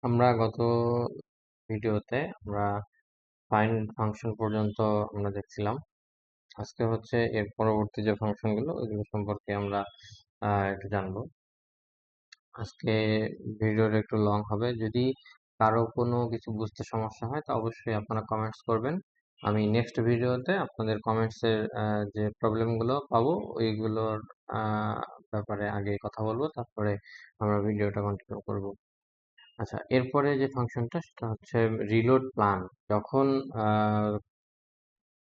আমরা গত ভিডিওতে আমরা ফাইন্ড ফাংশন পর্যন্ত আমরা দেখছিলাম। আজকে হচ্ছে এর পরবর্তী যে ফাংশনগুলো ওইগুলো সম্পর্কে আমরা একটু জানবো। আজকে ভিডিওটা একটু লং হবে। যদি কারো কোনো কিছু বুঝতে সমস্যা হয় তা অবশ্যই আপনারা কমেন্টস করবেন। আমি নেক্সট ভিডিওতে আপনাদের কমেন্টসের যে প্রবলেমগুলো পাবো ওইগুলোর আহ, ব্যাপারে আগে কথা বলবো, তারপরে আমরা ভিডিওটা কন্টিনিউ করব। আচ্ছা, এরপরে যে ফাংশনটা সেটা হচ্ছে রিলোড প্ল্যান। যখন আহ,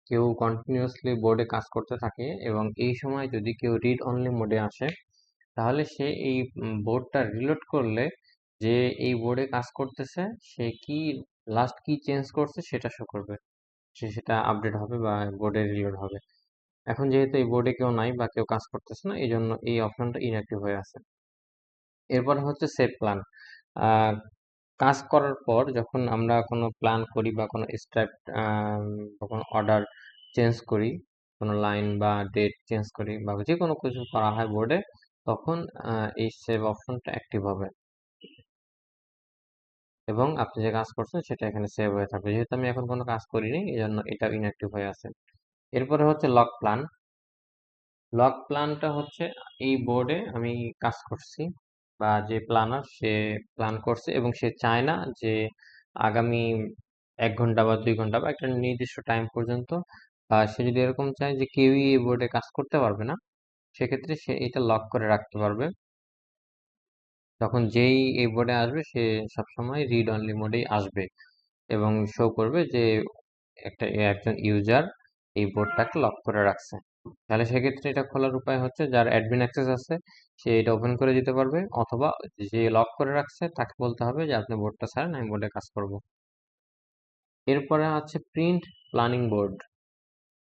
কেউ কন্টিনিউয়াসলি বোর্ডে কাজ করতে থাকে এবং এই সময় যদি কেউ রিড অনলি মোডে আসে, তাহলে সে এই বোর্ডটা রিলোড করলে যে এই বোর্ডে কাজ করতেছে সে কি লাস্ট কি চেঞ্জ করছে সেটা শো করবে, সেটা আপডেট হবে বা বোর্ডে রিলোড হবে। এখন যেহেতু এই বোর্ডে কেউ নাই বা কেউ কাজ করতেছে না, এই জন্য এই অপশনটা ইনঅ্যাক্টিভ হয়ে আছে। এরপর হচ্ছে সেভ প্ল্যান। কাজ করার পর যখন আমরা কোনো প্ল্যান করি বা কোনো স্টেপ বা কোনো অর্ডার চেঞ্জ করি, কোনো লাইন বা ডেট চেঞ্জ করি বা যে কোনো কিছু করা হয় বোর্ডে, তখন এই সেভ অপশনটা অ্যাক্টিভ হবে এবং আপনি যে কাজ করছেন সেটা এখানে সেভ হয়ে থাকবে। যেহেতু আমি এখন কোনো কাজ করিনি এই জন্য এটা ইনঅ্যাক্টিভ হয়ে আছে। এরপরে হচ্ছে লক প্ল্যান। লক প্ল্যানটা হচ্ছে এই বোর্ডে আমি কাজ করছি বা যে প্ল্যানার সে প্ল্যান করছে এবং সে চায় না যে আগামী 1 ঘন্টা বা 2 ঘন্টা বা একটা নির্দিষ্ট টাইম পর্যন্ত, বা সে যদি এরকম চায় যে কেউই এই বোর্ডে কাজ করতে পারবে না, সেক্ষেত্রে সে এটা লক করে রাখতে পারবে। তখন যেই এই বোর্ডে আসবে সে সবসময় রিড অনলি মোডেই আসবে এবং শো করবে যে একজন ইউজার এই বোর্ডটাকে লক করে রাখছে। তাহলে সেক্ষেত্রে এটা খোলার উপায় হচ্ছে যার অ্যাডমিন অ্যাক্সেস আছে সে এটা ওপেন করে দিতে পারবে, অথবা যে লক করে রাখছে তাকে বলতে হবে যে আপনি বোর্ডটা ছাড়েন, আমি বোর্ডে কাজ করব। এরপরে আছে প্রিন্ট প্ল্যানিং বোর্ড।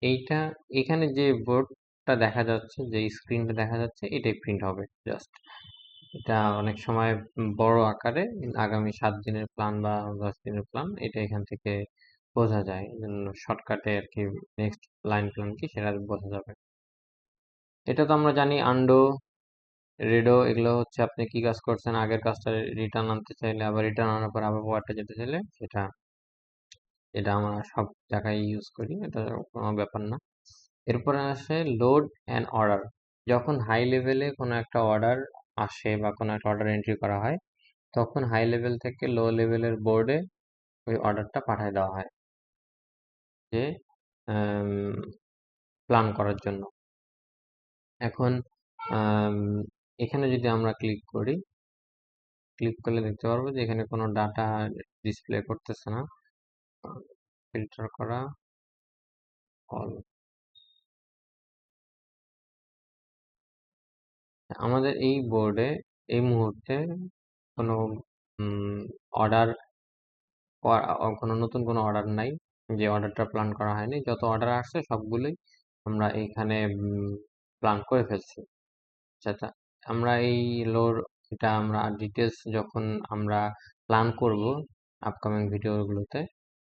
এইটা, এখানে যে বোর্ডটা দেখা যাচ্ছে, যে স্ক্রিনটা দেখা যাচ্ছে, এটাই প্রিন্ট হবে জাস্ট। এটা অনেক সময় বড় আকারে আগামী 7 দিনের প্ল্যান বা 10 দিনের প্ল্যান এটা এখান থেকে বোঝা যায়, শর্টকাটে আর কি নেক্সট লাইন প্ল্যান কি সেটা বোঝা যাবে। এটা তো আমরা জানি আন্ডো, রেডো, এগুলো হচ্ছে আপনি কি কাজ করছেন আগের কাজটা রিটার্ন আনতে চাইলে, আবার রিটার্ন আনার পর আবার পরেরটা যেতে চাইলে সেটা, এটা আমরা সব জায়গায় ইউজ করি, এটা কোনো ব্যাপার না। এরপরে আসে লোড অ্যান্ড অর্ডার। যখন হাই লেভেলে কোনো একটা অর্ডার আসে বা কোনো একটা অর্ডার এন্ট্রি করা হয়, তখন হাই লেভেল থেকে লো লেভেলের বোর্ডে ওই অর্ডারটা পাঠিয়ে দেওয়া হয় যে প্ল্যান করার জন্য। এখন আম, এখানে যদি আমরা ক্লিক করি, ক্লিক করলে দেখতে পারবো যে এখানে কোনো ডাটা ডিসপ্লে করতেছে না। ফিল্টার করা অল। আমাদের এই বোর্ডে এই মুহূর্তে কোনো অর্ডার, কোনো নতুন কোনো অর্ডার নাই, যে অর্ডারটা প্ল্যান করা হয়নি। যত অর্ডার আসছে সবগুলোই আমরা এইখানে প্ল্যান করে ফেলছি। আচ্ছা, আমরা এই লোড, এটা আমরা ডিটেলস যখন আমরা প্ল্যান করব আপকামিং ভিডিওগুলোতে,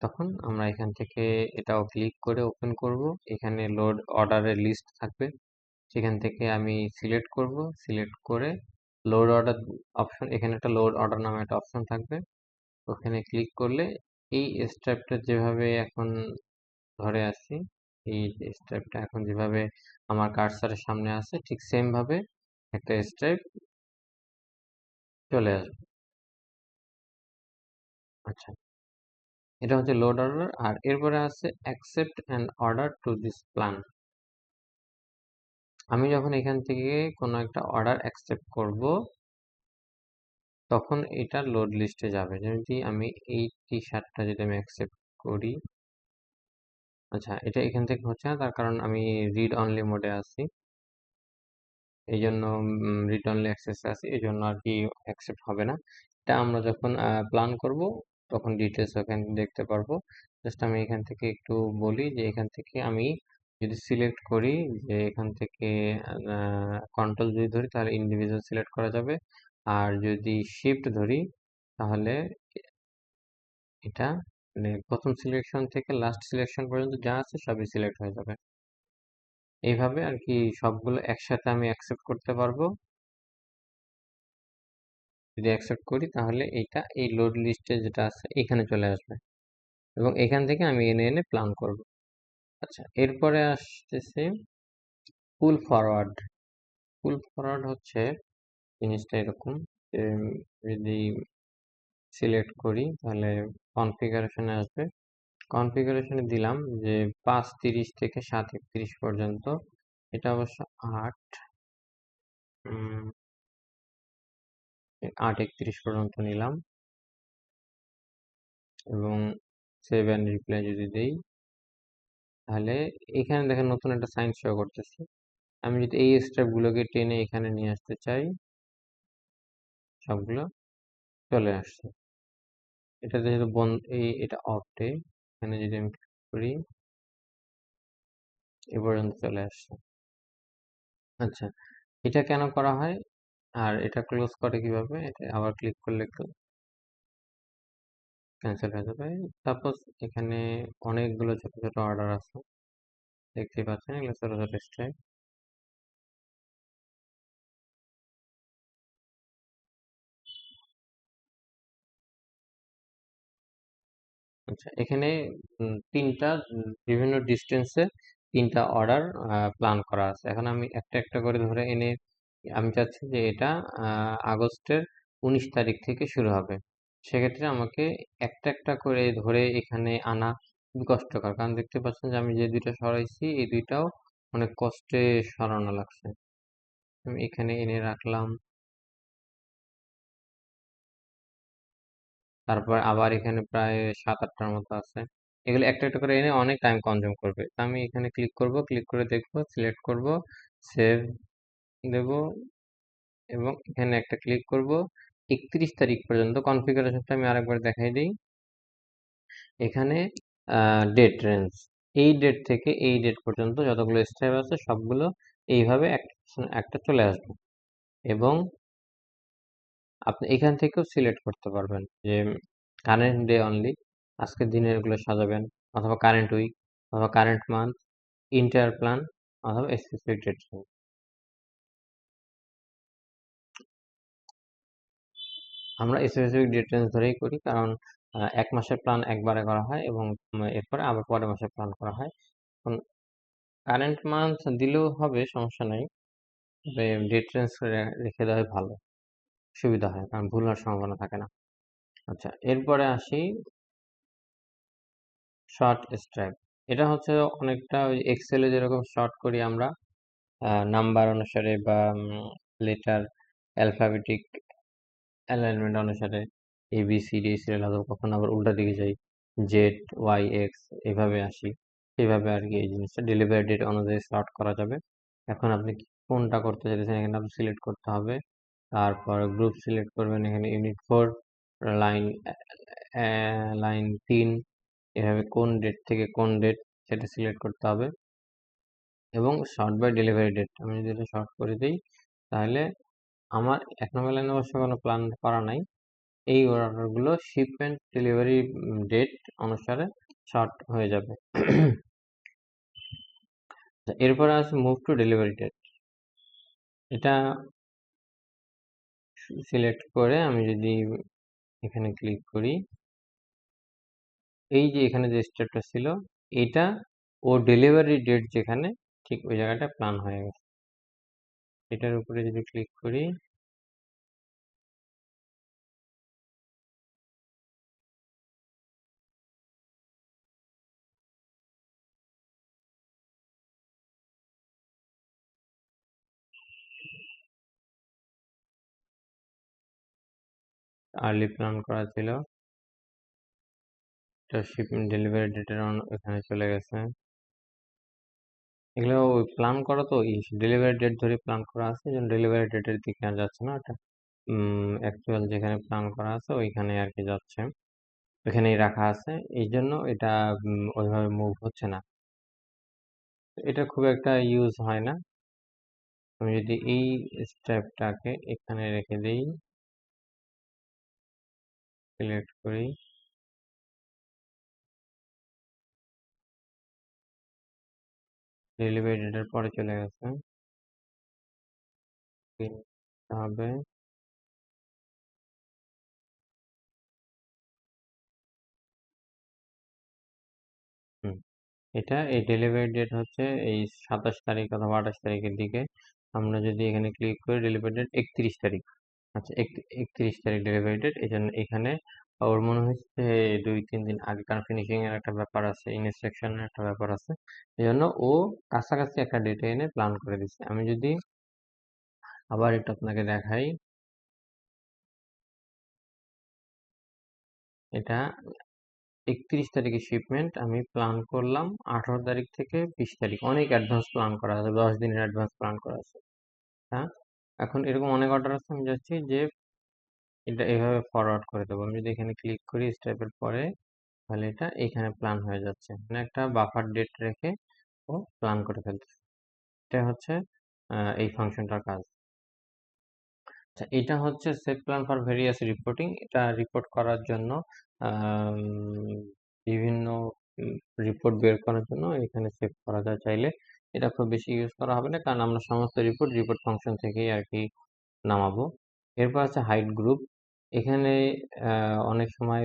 তখন আমরা এখান থেকে এটাও ক্লিক করে ওপেন করব। এখানে লোড অর্ডারের লিস্ট থাকবে, সেখান থেকে আমি সিলেক্ট করব, সিলেক্ট করে লোড অর্ডার অপশন, এখানে একটা লোড অর্ডার নামে একটা অপশন থাকবে, ওখানে ক্লিক করলে এই স্টেপটা যেভাবে এখন ধরে আছি, এই স্টেপটা এখন যেভাবে আমার কার্সারের সামনে আছে ঠিক সেম ভাবে একটা স্টেপ চলে আসবে। আচ্ছা, এটা হচ্ছে লোড অর্ডার। আর এরপরে আছে accept and order to this plan. আমি যখন এখান থেকে কোনো একটা অর্ডার অ্যাকসেপ্ট করব, তখন এটা লোড লিস্টে যাবে। যদি আমি এই টি শার্টটা যদি আমি অ্যাকসেপ্ট করি, আচ্ছা এটা এখান থেকে হচ্ছে না, তার কারণ আমি রিড অনলি মোডে আছি, এই জন্য রিড অনলি অ্যাক্সেস আছে, এই জন্য আর কি অ্যাকসেপ্ট হবে না। এটা আমরা যখন প্ল্যান করব তখন ডিটেলস ওখানে দেখতে পারবো। জাস্ট আমি এখান থেকে একটু বলি যে এখান থেকে আমি যদি সিলেক্ট করি, যে এখান থেকে কন্ট্রোল যদি ধরি তাহলে ইন্ডিভিজুয়াল সিলেক্ট করা যাবে, আর যদি শিফট ধরি তাহলে এটা মানে প্রথম সিলেকশন থেকে লাস্ট সিলেকশন পর্যন্ত যা আছে সবই সিলেক্ট হয়ে যাবে। এইভাবে আর কি সবগুলো একসাথে আমি অ্যাকসেপ্ট করতে পারবো। যদি অ্যাকসেপ্ট করি তাহলে এইটা এই লোড লিস্টে যেটা আছে এখানে চলে আসবে এবং এখান থেকে আমি এনে এনে প্ল্যান করব। আচ্ছা, এরপরে আসতেছে পুল ফরওয়ার্ড। পুল ফরওয়ার্ড হচ্ছে জিনিসটা এরকম যে যদি সিলেক্ট করি তাহলে কনফিগারেশনে আসবে। কনফিগারেশনে দিলাম যে 5:30 থেকে 7:31 পর্যন্ত। এটা অবশ্য 8 8:31 পর্যন্ত নিলাম এবং সেভ অ্যান্ড রিপ্লাই যদি দেই তাহলে এখানে দেখেন নতুন একটা সাইন শো করতেছে। আমি যদি এই স্টেপগুলোকে টেনে এখানে নিয়ে আসতে চাই সবগুলো চলে আসছে। এটা যেহেতু বন্ধ, এটা অফ ডে, এখানে যদি আমি ক্লিক করি এ পর্যন্ত চলে আসছে। আচ্ছা, এটা কেন করা হয় আর এটা ক্লোজ করে কিভাবে, এটা আবার ক্লিক করলে একটু ক্যান্সেল হয়ে যাবে। সাপোজ এখানে অনেকগুলো ছোট ছোট অর্ডার আছে, দেখতে পাচ্ছেন এগুলো ছোট ছোট স্টেপ। আচ্ছা, এখানে তিনটা বিভিন্ন ডিস্টেন্সে তিনটা অর্ডার প্ল্যান করা আছে। এখন আমি একটা একটা করে ধরে এনে আমি চাচ্ছি যে এটা আগস্টের 19 তারিখ থেকে শুরু হবে। সেক্ষেত্রে আমাকে একটা একটা করে ধরে এখানে আনা খুবই কষ্টকর, কারণ দেখতে পাচ্ছেন যে আমি যে দুইটা সরাইছি এই দুইটাও অনেক কষ্টে সরানো লাগছে। আমি এখানে এনে রাখলাম, তারপর আবার এখানে প্রায় 7-8টার মতো আছে। এগুলো একটা একটা করে এনে অনেক টাইম কনজিউম করবে। তো আমি এখানে ক্লিক করব, ক্লিক করে দেখব, সিলেক্ট করব, সেভ দেব এবং এখানে একটা ক্লিক করব। 31 তারিখ পর্যন্ত কনফিগারেশনটা আমি আরেকবার দেখাই দিই। এখানে ডেট রেঞ্জ, এই ডেট থেকে এই ডেট পর্যন্ত যতগুলো স্টেপ আছে সবগুলো এইভাবে একটা একটা চলে আসবে এবং আপনি এখান থেকেও সিলেক্ট করতে পারবেন যে কারেন্ট ডে অনলি, আজকের দিনের এগুলো সাজাবেন, অথবা কারেন্ট উইক, অথবা কারেন্ট মান্থ, ইন্টার প্ল্যান, অথবা স্পেসিফিক ডেট। আমরা স্পেসিফিক ডেট রেঞ্জ ধরেই করি, কারণ 1 মাসের প্ল্যান একবারে করা হয় এবং এরপরে আবার পরের মাসে প্ল্যান করা হয়। এখন কারেন্ট মান্থ দিলেও হবে, সমস্যা নাই, তবে ডেট রেঞ্জ রেখে দেওয়াই ভালো, সুবিধা হয়, কারণ ভুল হওয়ার সম্ভাবনা থাকে না। আচ্ছা, এরপরে আসি শর্ট স্ট্রাইপ। এটা হচ্ছে অনেকটা ওই এক্সেলে যেরকম শর্ট করি আমরা নাম্বার অনুসারে বা লেটার অ্যালফাবেটিক অ্যালাইনমেন্ট অনুসারে, A B C D serial হবে, কখনো আবার উল্টা দিকে যাই, জেড ওয়াই এক্স এভাবে আসি, এইভাবে আর কি এই জিনিসটা ডেলিভারি ডেট অনুযায়ী শর্ট করা যাবে। এখন আপনি কোনটা করতে চাইছেন এখানে আপনি সিলেক্ট করতে হবে, তারপর গ্রুপ সিলেক্ট করবেন, এখানে ইউনিট 4 লাইন লাইন 3, এভাবে কোন ডেট থেকে কোন ডেট সেটা সিলেক্ট করতে হবে এবং শর্ট বাই ডেলিভারি ডেট আমি যদি এটা শর্ট করে দিই তাহলে আমার 1 নম্বর লাইনে অবশ্য কোনো প্ল্যান করা নাই, এই অর্ডারগুলো শিপমেন্ট ডেলিভারি ডেট অনুসারে শর্ট হয়ে যাবে। এরপরে আছে মুভ টু ডেলিভারি ডেট। এটা সিলেক্ট করে আমি যদি এখানে ক্লিক করি, এই যে এখানে যে স্টেপটা ছিল এটা ও ডেলিভারি ডেট যেখানে ঠিক ওই জায়গাটা প্ল্যান হয়ে গেছে। এটার উপরে যদি ক্লিক করি আর্লি প্ল্যান করা ছিল, এটা শিপমেন্ট ডেলিভারি ডেটের এখানে চলে গেছে। এগুলো প্ল্যান করা তো ডেলিভারি ডেট ধরে প্ল্যান করা আছে, এই জন্য ডেলিভারি ডেটের দিকে আর যাচ্ছে না, এটা অ্যাকচুয়াল যেখানে প্ল্যান করা আছে ওইখানে আর কি যাচ্ছে, ওইখানেই রাখা আছে, এই জন্য এটা ওইভাবে মুভ হচ্ছে না। এটা খুব একটা ইউজ হয় না। আমি যদি এই স্টেপটাকে এখানে রেখে দিই, সিলেক্ট করি, ডেলিভারি ডেটের পরে চলে গেছে, হবে এটা এই ডেলিভারি ডেট হচ্ছে এই 27 তারিখ অথবা 28 তারিখের দিকে। আমরা যদি এখানে ক্লিক করি, ডেলিভারি ডেট 31 তারিখ। আচ্ছা, 31 তারিখ ডেলিভারি ডেট। এই জন্য এখানে ওর মনে হচ্ছে 2-3 দিন আগে, কারণ ফিনিশিং এর একটা ব্যাপার আছে, ইনস্ট্রাকশন এর একটা ব্যাপার আছে। এই জন্য ও কাছাকাছি একটা ডেটে এনে প্ল্যান করে দিচ্ছে। আমি যদি আবার একটু আপনাকে দেখাই, এটা 31 তারিখে শিপমেন্ট, আমি প্ল্যান করলাম 18 তারিখ থেকে 20 তারিখ। অনেক অ্যাডভান্স প্ল্যান করা আছে, 10 দিনের অ্যাডভান্স প্ল্যান করা আছে। হ্যাঁ, এখন এরকম অনেক অর্ডার আছে, আমি যাচ্ছি যে এটা এভাবে ফরওয়ার্ড করে দেবো। আমি যদি এখানে ক্লিক করি স্টেপের পরে, তাহলে এটা এখানে প্ল্যান হয়ে যাচ্ছে, মানে একটা বাফার ডেট রেখে ও প্ল্যান করে ফেলছে। এটা হচ্ছে এই ফাংশনটার কাজ। আচ্ছা, এটা হচ্ছে set plan for various reporting. এটা রিপোর্ট করার জন্য, আম, বিভিন্ন রিপোর্ট বের করার জন্য এখানে সেভ করা যায় চাইলে। এটা খুব বেশি ইউজ করা হবে না, কারণ আমরা সমস্ত রিপোর্ট ফাংশন থেকেই আর কি নামাবো। এরপর আছে হাইড গ্রুপ। এখানে অনেক সময়